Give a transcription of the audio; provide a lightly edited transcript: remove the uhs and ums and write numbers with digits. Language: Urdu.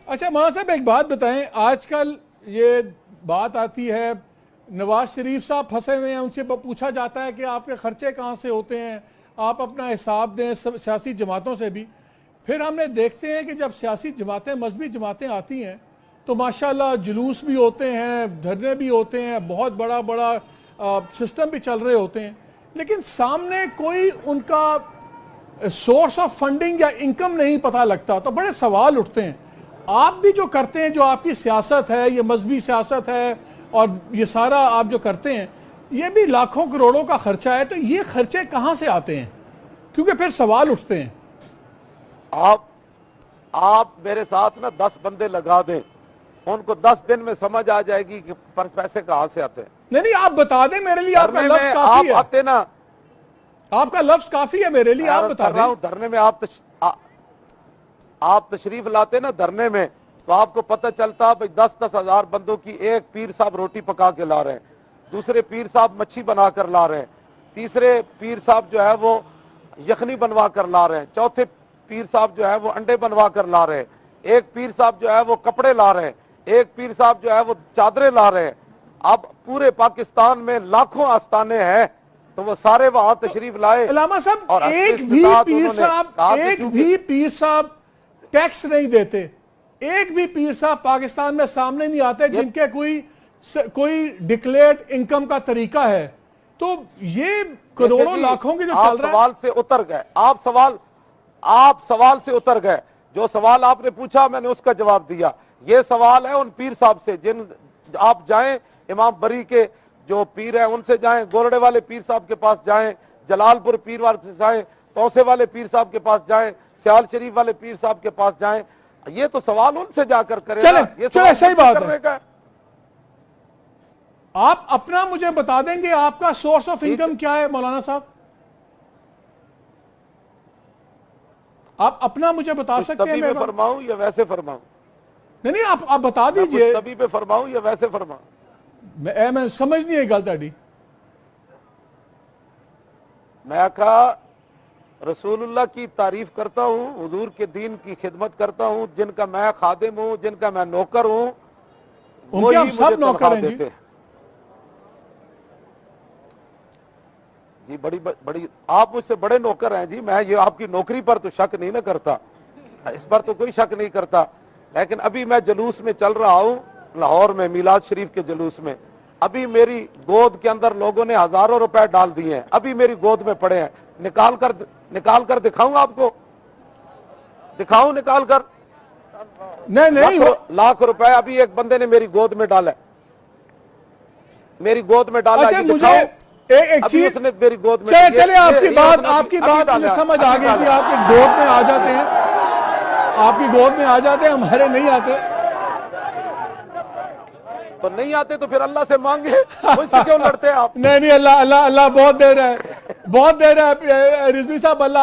اچھا مولانا صاحب ایک بات بتائیں، آج کل یہ بات آتی ہے نواز شریف صاحب پھنسے ہوئے ہیں، ان سے پوچھا جاتا ہے کہ آپ کے خرچے کہاں سے ہوتے ہیں، آپ اپنا حساب دیں سیاسی جماعتوں سے بھی. پھر ہم نے دیکھتے ہیں کہ جب سیاسی جماعتیں مذہبی جماعتیں آتی ہیں تو ماشاءاللہ جلوس بھی ہوتے ہیں، دھرنے بھی ہوتے ہیں، بہت بڑا بڑا سسٹم بھی چل رہے ہوتے ہیں، لیکن سامنے کوئی ان کا سورس آف فنڈنگ یا انکم نہیں پتہ لگتا. تو بڑے سوال اٹھتے ہیں. آپ بھی جو کرتے ہیں، جو آپ کی سیاست ہے، یہ مذہبی سیاست ہے اور یہ سارا آپ جو کرتے ہیں، یہ بھی لاکھوں کروڑوں کا خرچہ ہے، تو یہ خرچے کہاں سے آتے ہیں؟ کیونکہ پھر سوال اٹھتے ہیں. آپ میرے ساتھ نا 10 بندے لگا دیں، ان کو 10 دن میں سمجھ آ جائے گی کہ پیسے کہاں سے آتے ہیں. نہیں آپ بتا دیں، میرے لیے آپ کا لفظ کافی ہے. آپ آتے نا، آپ کا لفظ کافی ہے میرے لیے، آپ بتا دیں. دھرنے میں آپ تشریف لاتے نا دھرنے میں، تو آپ کو پتہ چلتا بھائی 10-10 ہزار بندوں کی ایک پیر صاحب روٹی پکا کے لا رہے ہیں، دوسرے پیر صاحب مچھی بنا کر لا رہے ہیں، تیسرے پیر صاحب جو ہے وہ یخنی بنوا کر لا رہے ہیں، چوتھے پیر صاحب جو ہے وہ انڈے بنوا کر لا رہے ہیں، ایک پیر صاحب جو ہے وہ کپڑے لا رہے ہیں، ایک پیر صاحب جو ہے وہ چادریں لا رہے ہیں. اب پورے پاکستان میں لاکھوں آستانے ہیں، تو وہ سارے وہاں تشریف لائے. علامہ صاحب ایک بھی پیر صاحب ٹیکس نہیں دیتے، ایک بھی پیر صاحب پاکستان میں سامنے نہیں آتے جن کے کوئی ڈکلیئرڈ انکم کا طریقہ ہے. تو یہ کروڑوں لاکھوں کی جو چل رہا ہے. سوال سے اتر گئے، آپ سوال سے اتر گئے. جو سوال آپ نے پوچھا میں نے اس کا جواب دیا. یہ سوال ہے ان پیر صاحب سے، جن آپ جائیں امام بری کے جو پیر ہیں ان سے جائیں، گورڑے والے پیر صاحب کے پاس جائیں، جلال پور پیر والے سے جائیں، توسے والے پیر صاحب کے پاس جائیں، سیال شریف والے پیر صاحب کے پاس جائیں. یہ تو سوال ان سے جا کر کرے گا. چلے صحیح بات ہے. آپ اپنا مجھے بتا دیں گے آپ کا سورس آف انکم کیا ہے مولانا صاحب؟ آپ اپنا مجھے بتا سکتے ہیں؟ میں فرماؤں یا ویسے فرماؤں؟ نہیں آپ بتا دیجئے. تبھی پہ فرماؤں یا ویسے فرماؤں؟ میں سمجھ نہیں ہے گل تاڑی. میں کہا رسول اللہ کی تعریف کرتا ہوں، حضور کے دین کی خدمت کرتا ہوں، جن کا میں خادم ہوں، جن کا میں نوکر ہوں، وہی مجھے سب نوکر ہیں جی. بڑی آپ مجھ سے بڑے نوکر ہیں جی. میں یہ آپ کی نوکری پر تو شک نہیں نہ کرتا، اس پر تو کوئی شک نہیں کرتا. لیکن ابھی میں جلوس میں چل رہا ہوں لاہور میں، میلاد شریف کے جلوس میں. ابھی میری گود کے اندر لوگوں نے ہزاروں روپے ڈال دیے ہیں، ابھی میری گود میں پڑے ہیں. نکال کر دکھاؤں آپ کو؟ دکھاؤں نکال کر؟ نہیں لاکھ روپے ابھی ایک بندے نے میری گود میں ڈالا ہے، میری گود میں ڈالا. اچھا مجھے ایک چیز چلے آپ کی بات مجھے سمجھ آ گئی کہ آپ کی گود میں آ جاتے ہیں، آپ کی گود میں آ جاتے ہیں، ہمارے نہیں آتے. تو نہیں آتے تو پھر اللہ سے مانگے، مجھ سے کیوں لڑتے ہیں آپ؟ نہیں اللہ بہت دے رہا ہے رضوی صاحب. اللہ